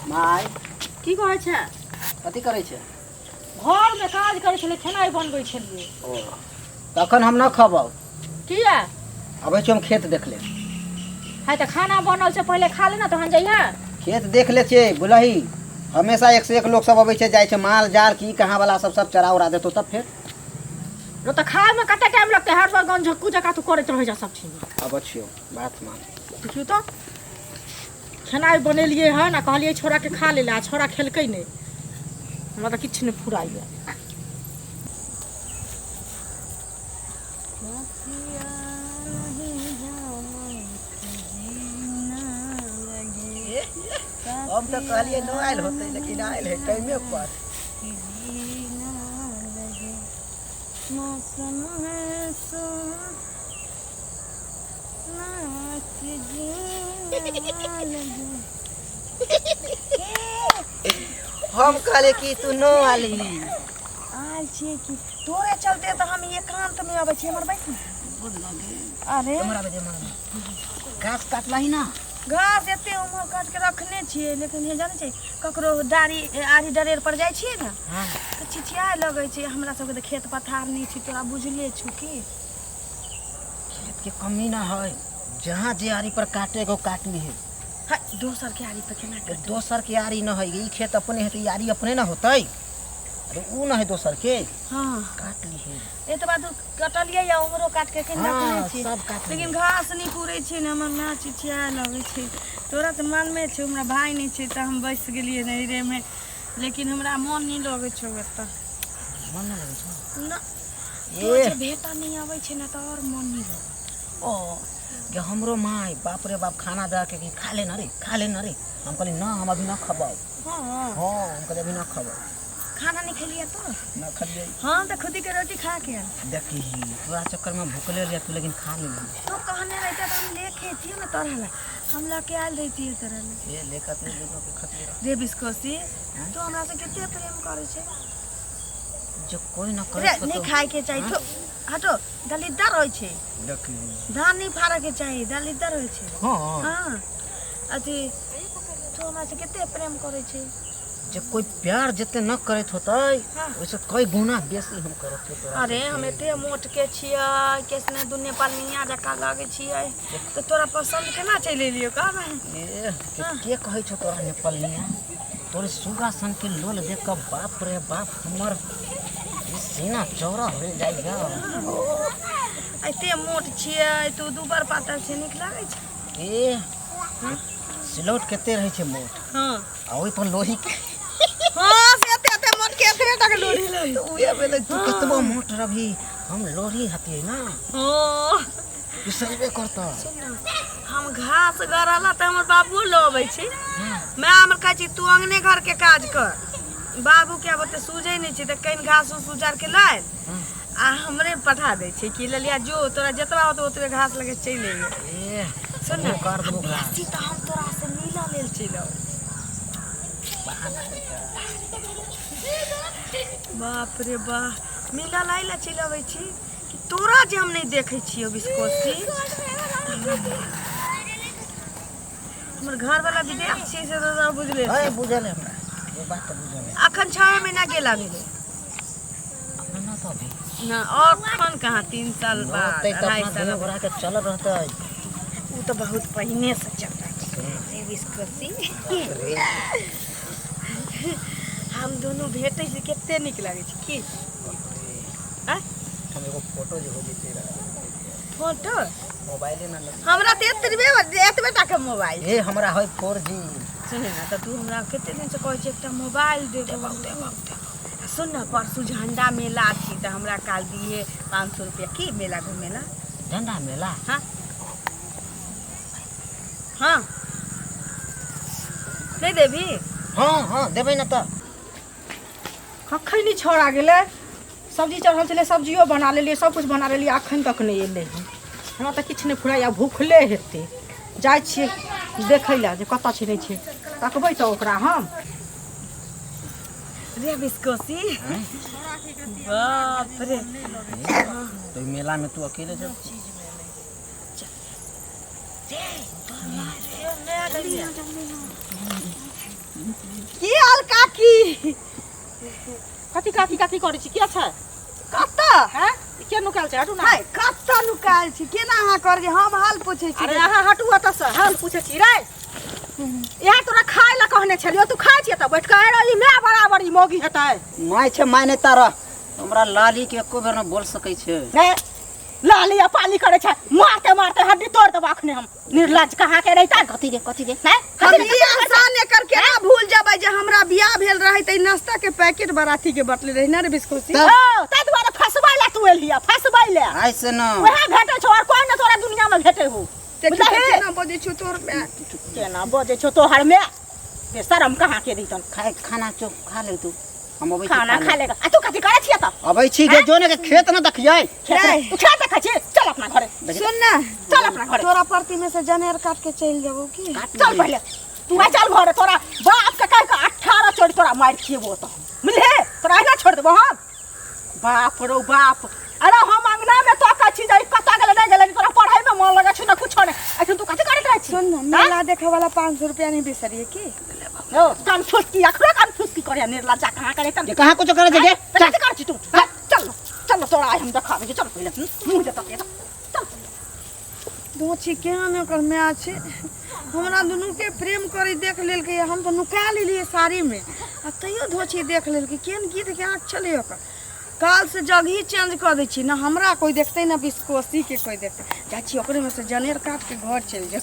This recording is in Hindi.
माय की कहै छै? कथी करै छै? घर में काज करै छलै, खेनाइ बनबै छलियै। ओ तखन हम न खबौ। किया? अबै छी हम खेत देख ले। है त खाना बनल छै, पहिले खा ले ना तहन जइहा। खेत देख ले छियै बुलही। हमेशा एक से एक लोग सब अबै छै जाइ छै, माल जाल की कहाँ वाला सब चरा उड़ा देतौ तब फिर रो त खाए में कते टाइम लगतै? हर बार गंझक्कू जका तू करैत रहै जा सब चीज। अब छियो बात मान। देखियो तो खेनाइ बनेलियै हन आ कहलियै छोरा के खा ले ला, छोरा खेलकै नहीं। हमरा त किछ नहीं फुराइया। हम तो कहलिए न आयल होते लेकिन आयल है टाइमे पर। मौसम है हम कहले कि तू न आली। आयल छी कि तोरे चलते तो हम एकांत में आबै छी। हमर बैठ अरे हमरा बजे मन घास काटला ही ना। घास एते उमर काट के रखने छियै, लेकिन हे जाने छै ककरो डारी आरी डरेर पर जाइ छियै ना तो चिचिया लगै छै। हमरा सबके तो खेत पथार नहीं छै, तोरा बुझले छु की। खेत के कमी ना है, जहाँ जे आरी पर काटे को काट ली है। दोसर के आरी पे केना काटे? दोसर के आरी न है, ई खेत अपने है तो आरी अपने ना होतै। अरे ऊ ना है दोसर के। हां काट ली है। ए तो बात कटलिए या उमरो काट के केना रखने छी, सब काट लेकिन घास नहीं पूरे छै ना। हमर ना चिचिया लगै छै। तोरा तो मन में छै, हमरा भाई नहीं छै त हम बैस गेलिए नहिरे में, लेकिन हमरा मन नहीं लगै छै ओत। मन ना लगै छै ना ये बेटा नहीं आबै छै ना त और मन नहीं लगै। ओ कि हमरो माई बाप रे बाप खाना दे के कि खा ले ना रे, खा ले ना रे। हम कहली ना हम अभी ना खबाऊ। हां हम कहले अभी ना खबाऊ। खाना नहीं खलिए तो ना खलिए। हां त खुदी के रोटी खा के देखी तोरा चक्कर में भूखले रह तू, लेकिन खा ले। तो कहने रहते तो हम लेके थी ना तोरा ला, हम लेके आयल रहती है तोरा ला। ये लेकर तू दोनों के खतरा रे बिस्कोसी तो हमरा से केते प्रेम करे छै। जो कोई ना करे रे तो नहीं खाए के चाहिए तो हटो, दलिद्दर होय छै। देखी धान नहीं फाड़े के चाहिए, दलिद्दर होय छै। हां हां अथी तो हमरा से केते प्रेम करे छै। जब कोई प्यार जते न करत होतै वैसे कई गुना बेसी हम करत होतै। अरे हम एते मोट के छियै, केसने दुने पालनिया जका लागे छियै, तो तोरा पसंद केना चलि एलियो का भाई? के कहै छ तोरा नेपालिया? तोरे सुगा सन के लोल देख के बाप रे बाप हमर सीना चौड़ा हो जाइगा। एते मोट छियै तू दुबर पातर से नीक लागे छै। ए सिलौट केते रहै छै मोट। हां आ ओइ पर लोही के हां से एते मोट के एते तक लोही ले तो उहे बेले तू कतबो मोट रही हम लोही हतिए ना। हां तू सहीबे करता। हम घास गराला त हमर बाबू लबै छै। मैं हमर कहै छी तू अंगने घर के काज कर। बाबू के अब त सूझै नहीं छै त कहीं घास उजार के लाय आ हमरे पठा दे छै कि ललिया जो तोरा जतरा होत ओतबे घास लगे चले ए। सुन ना कर दबो घास त हम तोरा से मिला लेल छिलो। बाप रे बा मिला लाइला चिलबै छी कि तोरा जे हम नहीं देखै छियो बिस्कोसी। हमर घर वाला विदेश छी से तो बुझले छै। है बुझल है हमरा, वो बात तो बुझल है। अखन 6 महीना गेला भेले ना तो अभी ना, अखन कहाँ 3 साल बाद 2.5 साल भरा के चल रहतै। उ तो बहुत पहिने से चल रहा है बिस्कोसी। हम दोनों भेटै से केते नीक लागे छै की। हैं हम एगो फोटो जे हो जेते रहा फोटो मोबाइले ना लग। हमरा त एतबे टा के मोबाइल ए हमरा है 4G। सुने ना त तू हमरा केते दिन से कहै छै एकटा मोबाइल दे दे। सुन ना परसू झंडा मेला छी त हमरा काल दिए 500 रुपया की मेला घूमे ला। झंडा मेला हां हां नहीं देबी? हां देबै ना त कखन नहीं छोड़ा गेले। सब्जी चढ़ल छले, सब्जियो बना लेलिए, सब कुछ बना लेलिए, अखन तक नहीं एले। हमरा त किछ नहीं फुराइया, भूखले हेते। जाय छिए देखै ला जे कत छै नहीं छै, तकबै त ओकरा हम। रे बिस्कोसी बाप रे तो मेला में तू अकेले जब की हाल काकी? कथी काकी काकी करै छी? की छै? कत्ता? हैं? के नुकाल छै? हटू ना। हाय कत्ता नुकायल छी? केना अहाँ कर हम हाल पूछै छी? अरे अहाँ हटू ओतऽ से। हाल पूछै छी रे। यहाँ तोरा खाय ला कहने छलियो, तू खाय छियै त बैठ के रही। मैं बराबर ई मोगी हेतै। माय छै माय ने तारा हमरा लाली के एको बेर न बोल सकै छै। रे लाली आ पाली करे छै, मारते मारते हड्डी तोड़ देबा अखने हम। निर्लज कहाँ के रहिता? कथी दे हैं? हम ई आसान एकर केना भूल जाबै जे हमरा बियाह भेल रहै त नाश्ता के पैकेट बराती के बटले रही ना रे बिस्कुट। ओ तै दुआरे फसबै ला तू एलिया, फसबै ला। ऐसे न ओहे भेटै छौ और कोई न तोरा दुनिया में भेटै हो। केना बजै छौ तोर में? केना बजै छौ तोहर में? बे शरम कहाँ के दैतन? खाए खाना चो खा ले तू। हम अबै छी खाना खा लेगा। आ तू कथी करे छियै त? अबै छी जे जोने के खेत न देखियै। तू खेत देखै छी? चल अपना घरे। सुन ना, चल अपना घरे। तोरा परती में से जनेर काट के चल जाबो की? चल पहले तू आ चल घरे। तोरा बाप के कह के 18 चोरी तोरा मार खिएबो त मिले। तोरा ना छोड़ देबो हम। बाप रो बाप। अरे हम अंगना में तो का चीज आई कता गेले नहीं गेले। तोरा पढ़ाई में मन लगे छ ना कुछ ने। ऐसे तू कथी करत रह छी? सुन ना, मेला देखे वाला 500 रुपया नहीं बिसरिए की? ओ कान फुसकी अखरे कान फुसकी करे निर्लज्जा कहाँ करे तन? ये कहां कुछ करे जे चल कर छी तू। चल चल तोरा आई हम देखाबे छी। चल पहले मुंह दे तक चल। दो छी केहन ओकर मैया छै। हमरा दुनू के प्रेम करी देख लेल के हम तो नुका लेलिए साड़ी में। आ तैयो धोछी देख लेल के केहन गीत के आँख चले ओकर। काल से जगह चेंज कर दै छी ना, हमरा कोई देखते ना बिस्कोसी के कोई देखते। जा छी ओकरे में से जनेर काट के घर चल जाओ।